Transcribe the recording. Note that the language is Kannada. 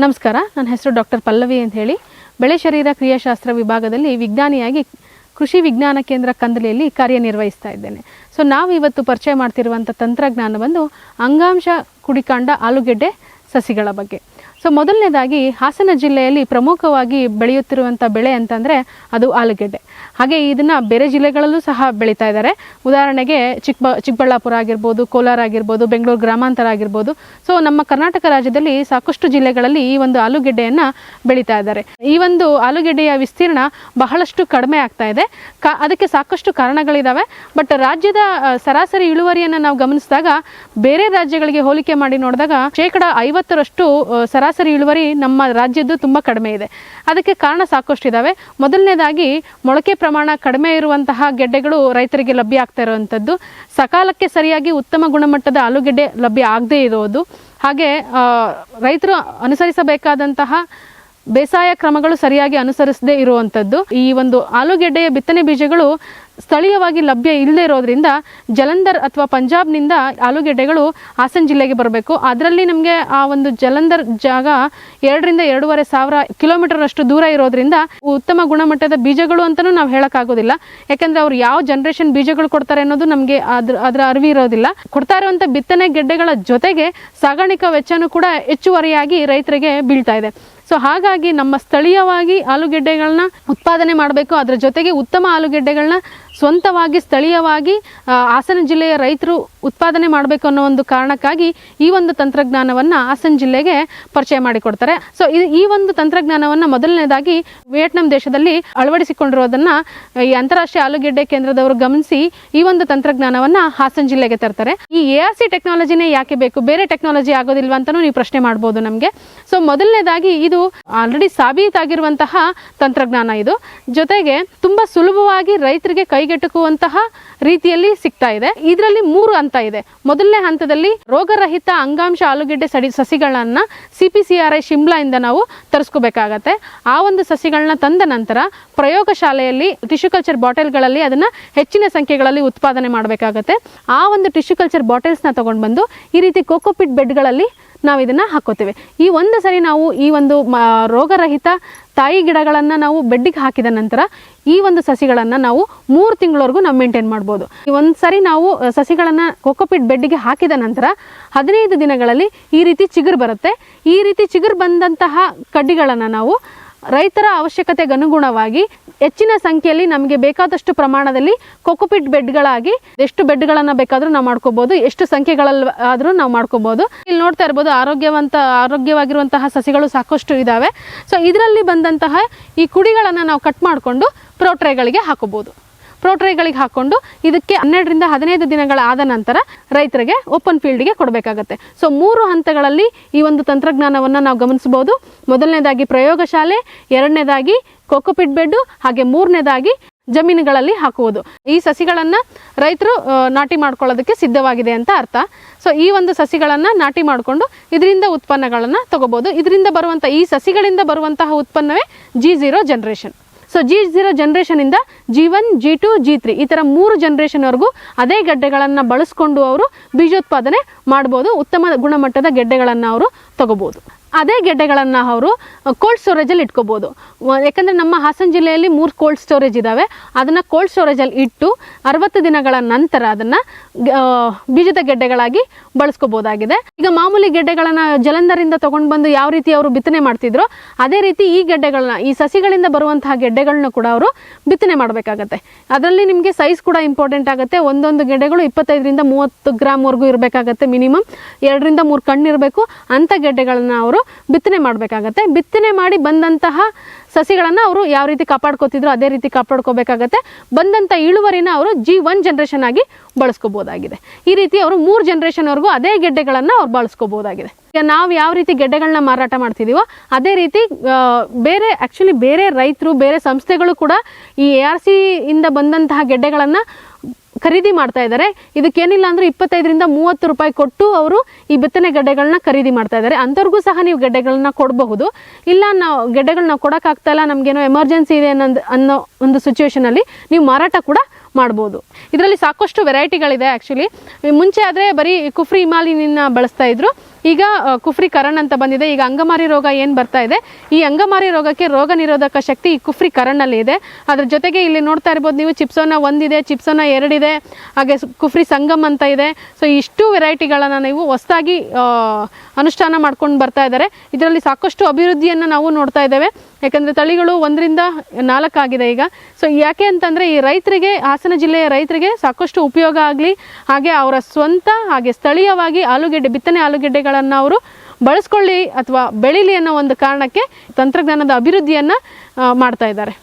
ನಮಸ್ಕಾರ, ನನ್ನ ಹೆಸರು ಡಾಕ್ಟರ್ ಪಲ್ಲವಿ ಅಂತ ಹೇಳಿ ಬೆಳೆ ಶರೀರ ಕ್ರಿಯಾಶಾಸ್ತ್ರ ವಿಭಾಗದಲ್ಲಿ ವಿಜ್ಞಾನಿಯಾಗಿ ಕೃಷಿ ವಿಜ್ಞಾನ ಕೇಂದ್ರ ಕಂದಲಿಯಲ್ಲಿ ಕಾರ್ಯನಿರ್ವಹಿಸ್ತಾ ಇದ್ದೇನೆ. ಸೊ ನಾವು ಇವತ್ತು ಪರಿಚಯ ಮಾಡ್ತಿರುವಂಥ ತಂತ್ರಜ್ಞಾನ ಬಂದು ಅಂಗಾಂಶ ಕುಡಿಕಾಂಡ ಆಲೂಗೆಡ್ಡೆ ಸಸಿಗಳ ಬಗ್ಗೆ. ಸೊ ಮೊದಲನೇದಾಗಿ ಹಾಸನ ಜಿಲ್ಲೆಯಲ್ಲಿ ಪ್ರಮುಖವಾಗಿ ಬೆಳೆಯುತ್ತಿರುವಂಥ ಬೆಳೆ ಅಂತಂದರೆ ಅದು ಆಲೂಗೆಡ್ಡೆ. ಹಾಗೆ ಇದನ್ನು ಬೇರೆ ಜಿಲ್ಲೆಗಳಲ್ಲೂ ಸಹ ಬೆಳೀತಾ ಇದ್ದಾರೆ. ಉದಾಹರಣೆಗೆ ಚಿಕ್ಕಬಳ್ಳಾಪುರ ಆಗಿರ್ಬೋದು, ಕೋಲಾರ ಆಗಿರ್ಬೋದು, ಬೆಂಗಳೂರು ಗ್ರಾಮಾಂತರ ಆಗಿರ್ಬೋದು. ಸೊ ನಮ್ಮ ಕರ್ನಾಟಕ ರಾಜ್ಯದಲ್ಲಿ ಸಾಕಷ್ಟು ಜಿಲ್ಲೆಗಳಲ್ಲಿ ಈ ಒಂದು ಆಲೂಗೆಡ್ಡೆಯನ್ನು ಬೆಳೀತಾ ಇದ್ದಾರೆ. ಈ ಒಂದು ಆಲೂಗೆಡ್ಡೆಯ ವಿಸ್ತೀರ್ಣ ಬಹಳಷ್ಟು ಕಡಿಮೆ ಆಗ್ತಾ ಇದೆ. ಅದಕ್ಕೆ ಸಾಕಷ್ಟು ಕಾರಣಗಳಿದ್ದಾವೆ. ಬಟ್ ರಾಜ್ಯದ ಸರಾಸರಿ ಇಳುವರಿಯನ್ನು ನಾವು ಗಮನಿಸಿದಾಗ ಬೇರೆ ರಾಜ್ಯಗಳಿಗೆ ಹೋಲಿಕೆ ಮಾಡಿ ನೋಡಿದಾಗ 50% ಸರಾಸರಿ ಇಳುವರಿ ನಮ್ಮ ರಾಜ್ಯದ್ದು ತುಂಬ ಕಡಿಮೆ ಇದೆ. ಅದಕ್ಕೆ ಕಾರಣ ಸಾಕಷ್ಟು ಇದ್ದಾವೆ. ಮೊದಲನೇದಾಗಿ ಮೊಳಕೆ ಪ್ರಮಾಣ ಕಡಿಮೆ ಇರುವಂತಹ ಗೆಡ್ಡೆಗಳು ರೈತರಿಗೆ ಲಭ್ಯ ಆಗ್ತಾ ಇರುವಂಥದ್ದು, ಸಕಾಲಕ್ಕೆ ಸರಿಯಾಗಿ ಉತ್ತಮ ಗುಣಮಟ್ಟದ ಆಲೂಗೆಡ್ಡೆ ಲಭ್ಯ ಆಗದೇ ಇರೋದು, ಹಾಗೆ ರೈತರು ಅನುಸರಿಸಬೇಕಾದಂತಹ ಬೇಸಾಯ ಕ್ರಮಗಳು ಸರಿಯಾಗಿ ಅನುಸರಿಸದೇ ಇರುವಂಥದ್ದು. ಈ ಒಂದು ಆಲೂಗೆಡ್ಡೆಯ ಬಿತ್ತನೆ ಬೀಜಗಳು ಸ್ಥಳೀಯವಾಗಿ ಲಭ್ಯ ಇಲ್ಲದೆ ಇರೋದ್ರಿಂದ ಜಲಂಧರ್ ಅಥವಾ ಪಂಜಾಬ್ನಿಂದ ಆಲೂಗೆಡ್ಡೆಗಳು ಹಾಸನ ಜಿಲ್ಲೆಗೆ ಬರಬೇಕು. ಅದರಲ್ಲಿ ನಮಗೆ ಆ ಒಂದು ಜಲಂಧರ್ ಜಾಗ 2 ರಿಂದ 2,500 ಕಿಲೋಮೀಟರ್ ದೂರ ಇರೋದ್ರಿಂದ ಉತ್ತಮ ಗುಣಮಟ್ಟದ ಬೀಜಗಳು ಅಂತಲೂ ನಾವು ಹೇಳೋಕ್ಕಾಗೋದಿಲ್ಲ. ಯಾಕೆಂದರೆ ಅವ್ರು ಯಾವ ಜನರೇಷನ್ ಬೀಜಗಳು ಕೊಡ್ತಾರೆ ಅನ್ನೋದು ನಮಗೆ ಅದರ ಅರಿವಿರೋದಿಲ್ಲ. ಕೊಡ್ತಾ ಇರುವಂಥ ಬಿತ್ತನೆ ಗೆಡ್ಡೆಗಳ ಜೊತೆಗೆ ಸಾಗಾಣಿಕಾ ವೆಚ್ಚನೂ ಕೂಡ ಹೆಚ್ಚುವರಿಯಾಗಿ ರೈತರಿಗೆ ಬೀಳ್ತಾ ಇದೆ. ಸೊ ಹಾಗಾಗಿ ನಮ್ಮ ಸ್ಥಳೀಯವಾಗಿ ಆಲೂಗೆಡ್ಡೆಗಳನ್ನ ಉತ್ಪಾದನೆ ಮಾಡಬೇಕು. ಅದರ ಜೊತೆಗೆ ಉತ್ತಮ ಆಲೂಗೆಡ್ಡೆಗಳನ್ನ ಸ್ವಂತವಾಗಿ ಸ್ಥಳೀಯವಾಗಿ ಹಾಸನ ಜಿಲ್ಲೆಯ ರೈತರು ಉತ್ಪಾದನೆ ಮಾಡಬೇಕು ಅನ್ನೋ ಒಂದು ಕಾರಣಕ್ಕಾಗಿ ಈ ಒಂದು ತಂತ್ರಜ್ಞಾನವನ್ನು ಹಾಸನ ಜಿಲ್ಲೆಗೆ ಪರಿಚಯ ಮಾಡಿಕೊಡ್ತಾರೆ. ಸೊ ಈ ಒಂದು ತಂತ್ರಜ್ಞಾನವನ್ನು ಮೊದಲನೇದಾಗಿ ವಿಯೆಟ್ನಾಂ ದೇಶದಲ್ಲಿ ಅಳವಡಿಸಿಕೊಂಡಿರೋದನ್ನು ಈ ಅಂತಾರಾಷ್ಟ್ರೀಯ ಆಲೂಗೆಡ್ಡೆ ಕೇಂದ್ರದವರು ಗಮನಿಸಿ ಈ ಒಂದು ತಂತ್ರಜ್ಞಾನವನ್ನು ಹಾಸನ ಜಿಲ್ಲೆಗೆ ತರ್ತಾರೆ. ಈ ARC ಟೆಕ್ನಾಲಜಿನೇ ಯಾಕೆ ಬೇಕು, ಬೇರೆ ಟೆಕ್ನಾಲಜಿ ಆಗೋದಿಲ್ವಾ ಅಂತಲೂ ನೀವು ಪ್ರಶ್ನೆ ಮಾಡ್ಬೋದು ನಮಗೆ. ಸೊ ಮೊದಲನೇದಾಗಿ ಇದು ಆಲ್ರೆಡಿ ಸಾಬೀತಾಗಿರುವಂತಹ ತಂತ್ರಜ್ಞಾನ. ಇದು ಜೊತೆಗೆ ತುಂಬಾ ಸುಲಭವಾಗಿ ರೈತರಿಗೆ ಕೈಗೆಟುಕುವಂತಹ ರೀತಿಯಲ್ಲಿ ಸಿಗ್ತಾ ಇದೆ. ಇದರಲ್ಲಿ 3 ಹಂತ ಇದೆ. ಮೊದಲನೇ ಹಂತದಲ್ಲಿ ರೋಗರಹಿತ ಅಂಗಾಂಶ ಆಲೂಗೆಡ್ಡೆ ಸಸಿಗಳನ್ನ CPCRI ಶಿಮ್ಲಾ ಇಂದ ನಾವು ತರಿಸ್ಕೋಬೇಕಾಗತ್ತೆ. ಆ ಒಂದು ಸಸಿಗಳನ್ನ ತಂದ ನಂತರ ಪ್ರಯೋಗಶಾಲೆಯಲ್ಲಿ ಟಿಶ್ಯೂ ಕಲ್ಚರ್ ಬಾಟಲ್ಗಳಲ್ಲಿ ಅದನ್ನ ಹೆಚ್ಚಿನ ಸಂಖ್ಯೆಗಳಲ್ಲಿ ಉತ್ಪಾದನೆ ಮಾಡಬೇಕಾಗತ್ತೆ. ಆ ಒಂದು ಟಿಶ್ಯೂ ಕಲ್ಚರ್ ಬಾಟಲ್ಸ್ನ ತಗೊಂಡು ಬಂದು ಈ ರೀತಿ ಕೋಕೋಪಿಟ್ ಬೆಡ್ಗಳಲ್ಲಿ ನಾವು ಇದನ್ನು ಹಾಕೋತೇವೆ. ಈ ಒಂದು ಸರಿ ನಾವು ಈ ಒಂದು ರೋಗರಹಿತ ತಾಯಿ ಗಿಡಗಳನ್ನು ನಾವು ಬೆಡ್ಡಿಗೆ ಹಾಕಿದ ನಂತರ ಈ ಒಂದು ಸಸಿಗಳನ್ನು ನಾವು 3 ತಿಂಗಳವರೆಗೂ ನಾವು ಮೇಂಟೈನ್ ಮಾಡ್ಬೋದು. ಈ ಒಂದು ಸರಿ ನಾವು ಸಸಿಗಳನ್ನು ಕೋಕೋಪಿಟ್ ಬೆಡ್ಡಿಗೆ ಹಾಕಿದ ನಂತರ 15 ದಿನಗಳಲ್ಲಿ ಈ ರೀತಿ ಚಿಗುರು ಬರುತ್ತೆ. ಈ ರೀತಿ ಚಿಗುರು ಬಂದಂತಹ ಕಡ್ಡಿಗಳನ್ನು ನಾವು ರೈತರ ಅವಶ್ಯಕತೆಗೆ ಅನುಗುಣವಾಗಿ ಹೆಚ್ಚಿನ ಸಂಖ್ಯೆಯಲ್ಲಿ ನಮಗೆ ಬೇಕಾದಷ್ಟು ಪ್ರಮಾಣದಲ್ಲಿ ಕೋಕೋಪಿಟ್ ಬೆಡ್ಗಳಾಗಿ ಎಷ್ಟು ಬೆಡ್ಗಳನ್ನು ಬೇಕಾದರೂ ನಾವು ಮಾಡ್ಕೋಬಹುದು, ಎಷ್ಟು ಸಂಖ್ಯೆಗಳಲ್ಲಿ ಆದರೂ ನಾವು ಮಾಡ್ಕೋಬಹುದು. ಇಲ್ಲಿ ನೋಡ್ತಾ ಇರ್ಬೋದು ಆರೋಗ್ಯವಾಗಿರುವಂತಹ ಸಸಿಗಳು ಸಾಕಷ್ಟು ಇದ್ದಾವೆ. ಸೊ ಇದರಲ್ಲಿ ಬಂದಂತಹ ಈ ಕುಡಿಗಳನ್ನು ನಾವು ಕಟ್ ಮಾಡಿಕೊಂಡು ಪ್ರೋಟ್ರೇಗಳಿಗೆ ಹಾಕೋಬಹುದು. ಪ್ರೋಟ್ರೇಗಳಿಗೆ ಹಾಕೊಂಡು ಇದಕ್ಕೆ 12 ರಿಂದ 15 ದಿನಗಳಾದ ನಂತರ ರೈತರಿಗೆ ಓಪನ್ ಫೀಲ್ಡ್ಗೆ ಕೊಡಬೇಕಾಗತ್ತೆ. ಸೊ 3 ಹಂತಗಳಲ್ಲಿ ಈ ಒಂದು ತಂತ್ರಜ್ಞಾನವನ್ನು ನಾವು ಗಮನಿಸಬಹುದು. ಮೊದಲನೇದಾಗಿ ಪ್ರಯೋಗಶಾಲೆ, ಎರಡನೇದಾಗಿ ಕೋಕೋಪಿಟ್ ಬೆಡ್, ಹಾಗೆ 3ನೇದಾಗಿ ಜಮೀನುಗಳಲ್ಲಿ ಹಾಕುವುದು. ಈ ಸಸಿಗಳನ್ನು ರೈತರು ನಾಟಿ ಮಾಡ್ಕೊಳ್ಳೋದಕ್ಕೆ ಸಿದ್ಧವಾಗಿದೆ ಅಂತ ಅರ್ಥ. ಸೊ ಈ ಒಂದು ಸಸಿಗಳನ್ನು ನಾಟಿ ಮಾಡಿಕೊಂಡು ಇದರಿಂದ ಉತ್ಪನ್ನಗಳನ್ನು ತಗೋಬಹುದು. ಇದರಿಂದ ಬರುವಂಥ ಈ ಸಸಿಗಳಿಂದ ಬರುವಂತಹ ಉತ್ಪನ್ನವೇ G0 generation. So G0 ಜನರೇಷನಿಂದ G1, G2, G3 ಈ ಥರ 3 ಜನರೇಷನ್ವರೆಗೂ ಅದೇ ಗೆಡ್ಡೆಗಳನ್ನು ಬಳಸ್ಕೊಂಡು ಅವರು ಬೀಜೋತ್ಪಾದನೆ ಮಾಡ್ಬೋದು. ಉತ್ತಮ ಗುಣಮಟ್ಟದ ಗೆಡ್ಡೆಗಳನ್ನು ಅವರು ತಗೋಬೋದು. ಅದೇ ಗೆಡ್ಡೆಗಳನ್ನು ಅವರು ಕೋಲ್ಡ್ ಸ್ಟೋರೇಜಲ್ಲಿ ಇಟ್ಕೋಬೋದು. ಯಾಕಂದರೆ ನಮ್ಮ ಹಾಸನ ಜಿಲ್ಲೆಯಲ್ಲಿ 3 ಕೋಲ್ಡ್ ಸ್ಟೋರೇಜ್ ಇದ್ದಾವೆ. ಅದನ್ನು ಕೋಲ್ಡ್ ಸ್ಟೋರೇಜಲ್ಲಿ ಇಟ್ಟು 60 ದಿನಗಳ ನಂತರ ಅದನ್ನು ಬೀಜದ ಗೆಡ್ಡೆಗಳಾಗಿ ಬಳಸ್ಕೋಬೋದಾಗಿದೆ. ಈಗ ಮಾಮೂಲಿ ಗೆಡ್ಡೆಗಳನ್ನು ಜಲಂಧರಿಂದ ತೊಗೊಂಡು ಬಂದು ಯಾವ ರೀತಿ ಅವರು ಬಿತ್ತನೆ ಮಾಡ್ತಿದ್ರು ಅದೇ ರೀತಿ ಈ ಗೆಡ್ಡೆಗಳನ್ನ, ಈ ಸಸಿಗಳಿಂದ ಬರುವಂತಹ ಗೆಡ್ಡೆಗಳನ್ನ ಕೂಡ ಅವರು ಬಿತ್ತನೆ ಮಾಡಬೇಕಾಗತ್ತೆ. ಅದರಲ್ಲಿ ನಿಮಗೆ ಸೈಜ್ ಕೂಡ ಇಂಪಾರ್ಟೆಂಟ್ ಆಗುತ್ತೆ. ಒಂದೊಂದು ಗೆಡ್ಡೆಗಳು 25 ರಿಂದ 30 ಗ್ರಾಮ್ವರೆಗೂ ಇರಬೇಕಾಗತ್ತೆ. ಮಿನಿಮಮ್ 2 ರಿಂದ 3 ಕಣ್ಣು ಇರಬೇಕು. ಅಂಥ ಗೆಡ್ಡೆಗಳನ್ನ ಅವರು ಬಿತ್ತನೆ ಮಾಡಬೇಕಾಗತ್ತೆ. ಬಿತ್ತನೆ ಮಾಡಿ ಬಂದಂತಹ ಸಸಿಗಳನ್ನು ಅವರು ಯಾವ ರೀತಿ ಕಾಪಾಡ್ಕೋತಿದ್ರು ಅದೇ ರೀತಿ ಕಾಪಾಡ್ಕೋಬೇಕಾಗತ್ತೆ. ಬಂದಂಥ ಇಳುವರಿನ ಅವರು G1 ಜನರೇಷನ್ ಆಗಿ ಬಳಸ್ಕೋಬೋದಾಗಿದೆ. ಈ ರೀತಿ ಅವರು 3 ಜನರೇಷನ್ವರೆಗೂ ಅದೇ ಗೆಡ್ಡೆಗಳನ್ನು ಅವ್ರು ಬಳಸ್ಕೋಬೋದಾಗಿದೆ. ಈಗ ನಾವು ಯಾವ ರೀತಿ ಗೆಡ್ಡೆಗಳನ್ನ ಮಾರಾಟ ಮಾಡ್ತಿದ್ದೀವೋ ಅದೇ ರೀತಿ ಬೇರೆ ರೈತರು, ಬೇರೆ ಸಂಸ್ಥೆಗಳು ಕೂಡ ಈ ARC ಇಂದ ಬಂದಂತಹ ಗೆಡ್ಡೆಗಳನ್ನು ಖರೀದಿ ಮಾಡ್ತಾ ಇದ್ದಾರೆ. ಇದಕ್ಕೇನಿಲ್ಲ ಅಂದ್ರೆ 25 ರಿಂದ 30 ರೂಪಾಯಿ ಕೊಟ್ಟು ಅವರು ಈ ಬಿತ್ತನೆ ಗೆಡ್ಡೆಗಳನ್ನ ಖರೀದಿ ಮಾಡ್ತಾ ಇದ್ದಾರೆ. ಅಂಥವ್ರಿಗೂ ಸಹ ನೀವು ಗೆಡ್ಡೆಗಳನ್ನ ಕೊಡಬಹುದು. ಇಲ್ಲ ನಾವು ಗೆಡ್ಡೆಗಳನ್ನ ಕೊಡೋಕ್ಕಾಗ್ತಾ ಇಲ್ಲ, ನಮಗೇನೋ ಎಮರ್ಜೆನ್ಸಿ ಇದೆ ಅನ್ನೋ ಒಂದು ಸಿಚುವೇಶನಲ್ಲಿ ನೀವು ಮಾರಾಟ ಕೂಡ ಮಾಡ್ಬೋದು. ಇದರಲ್ಲಿ ಸಾಕಷ್ಟು ವೆರೈಟಿಗಳಿದೆ. ಆ್ಯಕ್ಚುಲಿ ಮುಂಚೆ ಆದರೆ ಬರೀ ಕುಫ್ರಿ ಹಿಮಾಲಿನ ಬಳಸ್ತಾ ಇದ್ರು. ಈಗ ಕುಫ್ರಿ ಕರಣ್ ಅಂತ ಬಂದಿದೆ. ಈಗ ಅಂಗಮಾರಿ ರೋಗ ಏನು ಬರ್ತಾ ಇದೆ, ಈ ಅಂಗಮಾರಿ ರೋಗಕ್ಕೆ ರೋಗ ನಿರೋಧಕ ಶಕ್ತಿ ಈ ಕುಫ್ರಿ ಕರಣಲ್ಲಿ ಇದೆ. ಅದ್ರ ಜೊತೆಗೆ ಇಲ್ಲಿ ನೋಡ್ತಾ ಇರ್ಬೋದು ನೀವು, ಚಿಪ್ಸೋನಾ 1 ಇದೆ, ಚಿಪ್ಸೋನಾ 2 ಇದೆ, ಹಾಗೆ ಕುಫ್ರಿ ಸಂಗಮ್ ಅಂತ ಇದೆ. ಸೊ ಇಷ್ಟು ವೆರೈಟಿಗಳನ್ನು ನೀವು ಹೊಸದಾಗಿ ಅನುಷ್ಠಾನ ಮಾಡ್ಕೊಂಡು ಬರ್ತಾ ಇದ್ದಾರೆ. ಇದರಲ್ಲಿ ಸಾಕಷ್ಟು ಅಭಿವೃದ್ಧಿಯನ್ನು ನಾವು ನೋಡ್ತಾ ಇದ್ದೇವೆ. ಯಾಕಂದರೆ ತಳಿಗಳು 1 ರಿಂದ 4 ಆಗಿದೆ ಈಗ. ಸೊ ಯಾಕೆ ಅಂತಂದರೆ ಈ ರೈತರಿಗೆ, ಹಾಸನ ಜಿಲ್ಲೆಯ ರೈತರಿಗೆ ಸಾಕಷ್ಟು ಉಪಯೋಗ ಆಗಲಿ, ಹಾಗೆ ಅವರ ಸ್ವಂತ ಹಾಗೆ ಸ್ಥಳೀಯವಾಗಿ ಬಿತ್ತನೆ ಆಲೂಗೆಡ್ಡೆಗಳನ್ನು ಅವರು ಬಳಸ್ಕೊಳ್ಳಿ ಅಥವಾ ಬೆಳೀಲಿ ಅನ್ನೋ ಒಂದು ಕಾರಣಕ್ಕೆ ತಂತ್ರಜ್ಞಾನದ ಅಭಿವೃದ್ಧಿಯನ್ನು ಮಾಡ್ತಾ ಇದ್ದಾರೆ.